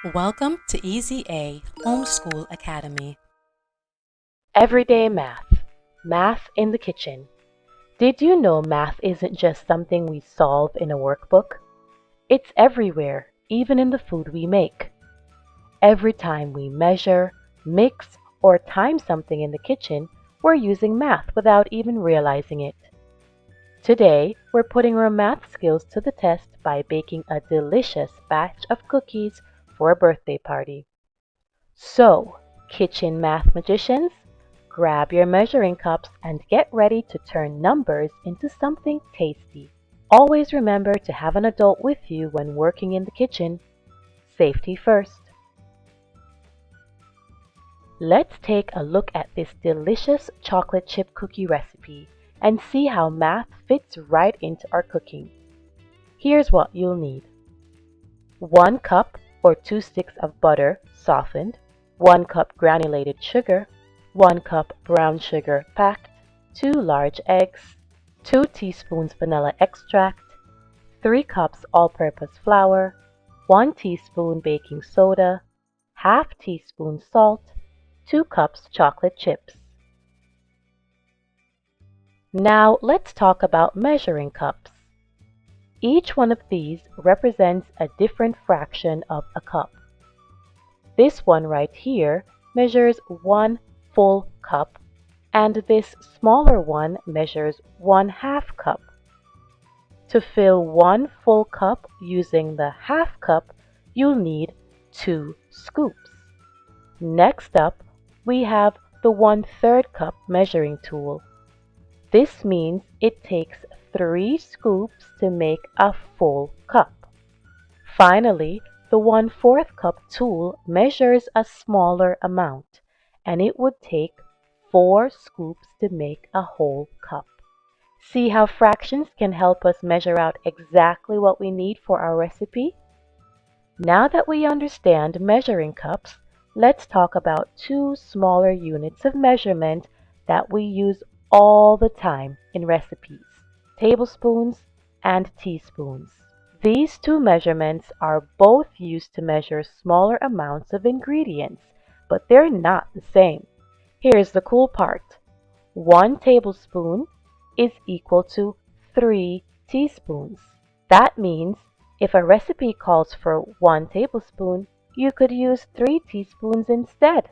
Welcome to Easy A Homeschool Academy. Everyday math. Math in the kitchen. Did you know math isn't just something we solve in a workbook? It's everywhere, even in the food we make. Every time we measure, mix, or time something in the kitchen, we're using math without even realizing it. Today, we're putting our math skills to the test by baking a delicious batch of cookies for a birthday party. So, kitchen math magicians, grab your measuring cups and get ready to turn numbers into something tasty. Always remember to have an adult with you when working in the kitchen. Safety first. Let's take a look at this delicious chocolate chip cookie recipe and see how math fits right into our cooking. Here's what you'll need. 1 cup or 2 sticks of butter softened, 1 cup granulated sugar, 1 cup brown sugar packed, 2 large eggs, 2 teaspoons vanilla extract, 3 cups all-purpose flour, 1 teaspoon baking soda, half teaspoon salt, 2 cups chocolate chips. Now let's talk about measuring cups. Each one of these represents a different fraction of a cup. This one right here measures 1 full cup, and this smaller one measures 1/2 cup. To fill 1 full cup using the half cup, you'll need 2 scoops. Next up, we have the 1/3 cup measuring tool. This means it takes 3 scoops to make a full cup. Finally, the 1/4 cup tool measures a smaller amount, and it would take 4 scoops to make a whole cup. See how fractions can help us measure out exactly what we need for our recipe? Now that we understand measuring cups, let's talk about 2 smaller units of measurement that we use all the time in recipes: tablespoons and teaspoons. These 2 measurements are both used to measure smaller amounts of ingredients, but they're not the same. Here's the cool part. 1 tablespoon is equal to 3 teaspoons. That means if a recipe calls for 1 tablespoon, you could use 3 teaspoons instead.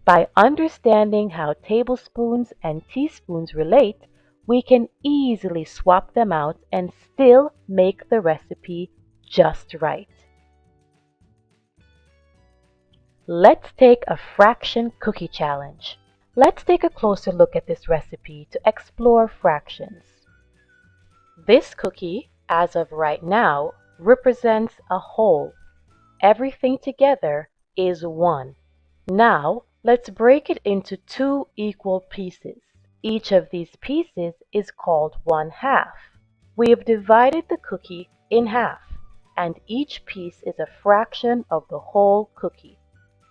By understanding how tablespoons and teaspoons relate, we can easily swap them out and still make the recipe just right. Let's take a fraction cookie challenge. Let's take a closer look at this recipe to explore fractions. This cookie, as of right now, represents a whole. Everything together is 1. Now, let's break it into 2 equal pieces. Each of these pieces is called 1/2. We have divided the cookie in half, and each piece is a fraction of the whole cookie.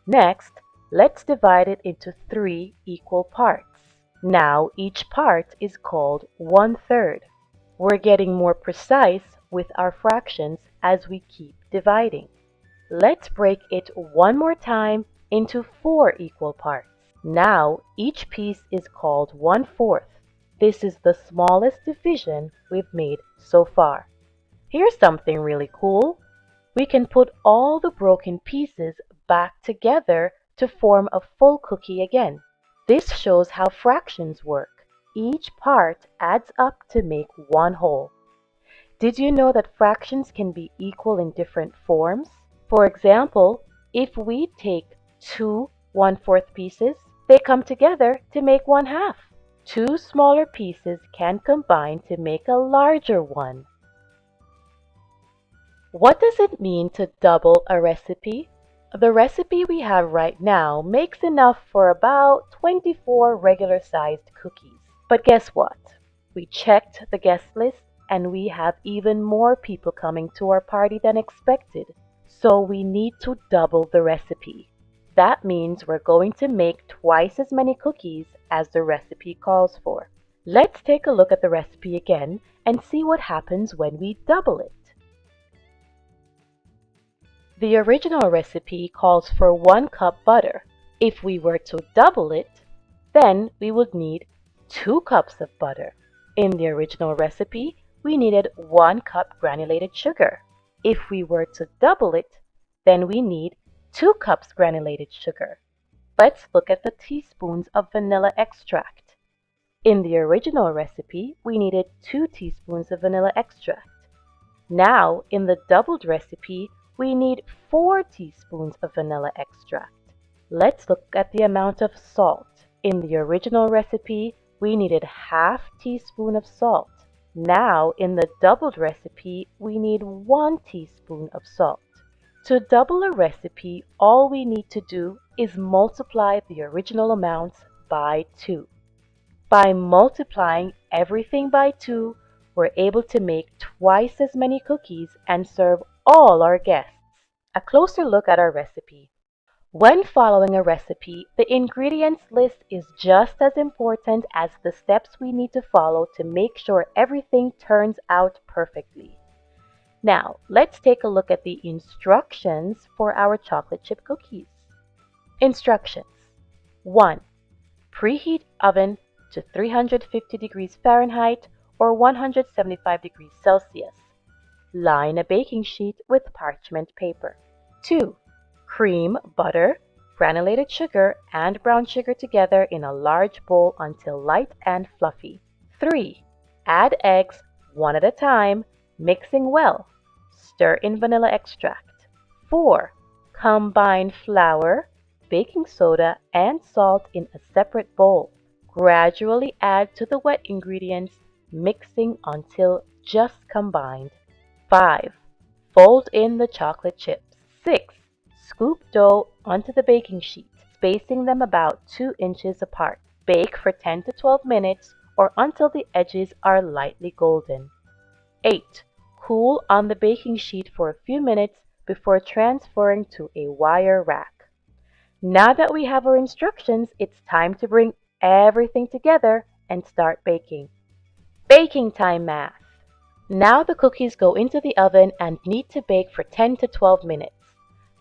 Next, let's divide it into 3 equal parts. Now, each part is called 1/3. We're getting more precise with our fractions as we keep dividing. Let's break it one more time into 4 equal parts. Now each piece is called 1/4. This is the smallest division we've made so far. Here's something really cool. We can put all the broken pieces back together to form a full cookie again. This shows how fractions work. Each part adds up to make one whole. Did you know that fractions can be equal in different forms? For example, if we take 2 1/4 pieces, they come together to make 1/2. 2 smaller pieces can combine to make a larger one. What does it mean to double a recipe? The recipe we have right now makes enough for about 24 regular-sized cookies. But guess what? We checked the guest list and we have even more people coming to our party than expected. So we need to double the recipe. That means we're going to make twice as many cookies as the recipe calls for. Let's take a look at the recipe again and see what happens when we double it. The original recipe calls for 1 cup butter. If we were to double it, then we would need 2 cups of butter. In the original recipe, we needed 1 cup granulated sugar. If we were to double it, then we need 2 cups granulated sugar. Let's look at the teaspoons of vanilla extract. In the original recipe, we needed 2 teaspoons of vanilla extract. Now, in the doubled recipe, we need 4 teaspoons of vanilla extract. Let's look at the amount of salt. In the original recipe, we needed ½ teaspoon of salt. Now, in the doubled recipe, we need 1 teaspoon of salt. To double a recipe, all we need to do is multiply the original amounts by 2. By multiplying everything by 2, we're able to make twice as many cookies and serve all our guests. A closer look at our recipe. When following a recipe, the ingredients list is just as important as the steps we need to follow to make sure everything turns out perfectly. Now, let's take a look at the instructions for our chocolate chip cookies. Instructions. 1. Preheat oven to 350 degrees Fahrenheit or 175 degrees Celsius. Line a baking sheet with parchment paper. 2. Cream, butter, granulated sugar, and brown sugar together in a large bowl until light and fluffy. 3. Add eggs one at a time, mixing well. Stir in vanilla extract. 4. Combine flour, baking soda, and salt in a separate bowl. Gradually add to the wet ingredients, mixing until just combined. 5. Fold in the chocolate chips. 6. Scoop dough onto the baking sheet, spacing them about 2 inches apart. Bake for 10 to 12 minutes or until the edges are lightly golden. 8. Cool on the baking sheet for a few minutes before transferring to a wire rack. Now that we have our instructions, it's time to bring everything together and start baking. Baking time math. Now the cookies go into the oven and need to bake for 10 to 12 minutes.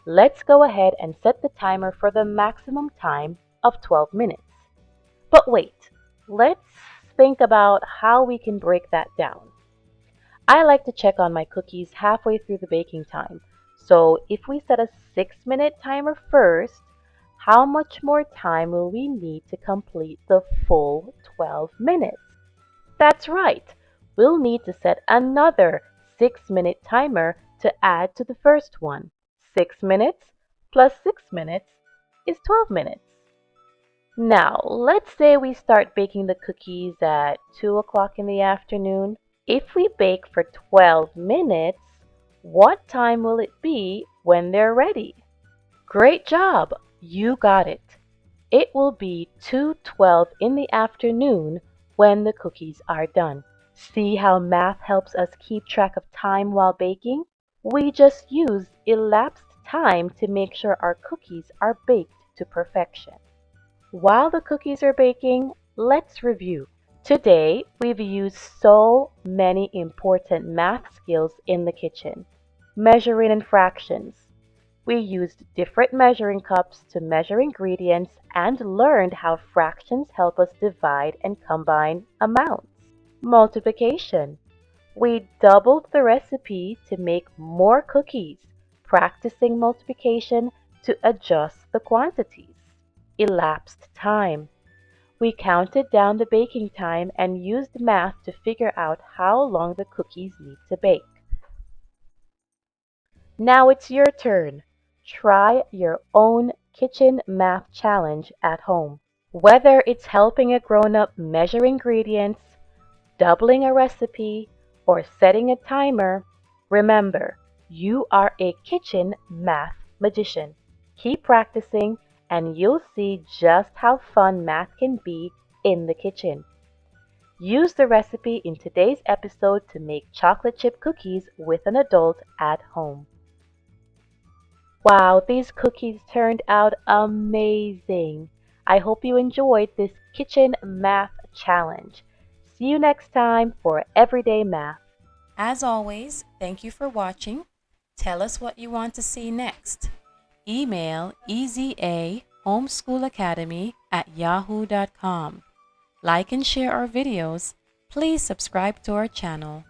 Let's go ahead and set the timer for the maximum time of 12 minutes. But wait, let's think about how we can break that down. I like to check on my cookies halfway through the baking time. So if we set a 6-minute timer first, how much more time will we need to complete the full 12 minutes? That's right, we'll need to set another 6-minute timer to add to the first one. 6 minutes plus 6 minutes is 12 minutes. Now, let's say we start baking the cookies at 2 o'clock in the afternoon. If we bake for 12 minutes, what time will it be when they're ready? Great job! You got it. It will be 2:12 in the afternoon when the cookies are done. See how math helps us keep track of time while baking? We just used elapsed time to make sure our cookies are baked to perfection. While the cookies are baking, let's review. Today, we've used so many important math skills in the kitchen. Measuring and fractions. We used different measuring cups to measure ingredients and learned how fractions help us divide and combine amounts. Multiplication. We doubled the recipe to make more cookies, practicing multiplication to adjust the quantities. Elapsed time. We counted down the baking time and used math to figure out how long the cookies need to bake. Now it's your turn. Try your own kitchen math challenge at home. Whether it's helping a grown-up measure ingredients, doubling a recipe, or setting a timer, remember, you are a kitchen math magician. Keep practicing and you'll see just how fun math can be in the kitchen. Use the recipe in today's episode to make chocolate chip cookies with an adult at home. Wow, these cookies turned out amazing. I hope you enjoyed this kitchen math challenge. See you next time for Everyday Math. As always, thank you for watching. Tell us what you want to see next. Email ezahomeschoolacademy@yahoo.com. Like and share our videos. Please subscribe to our channel.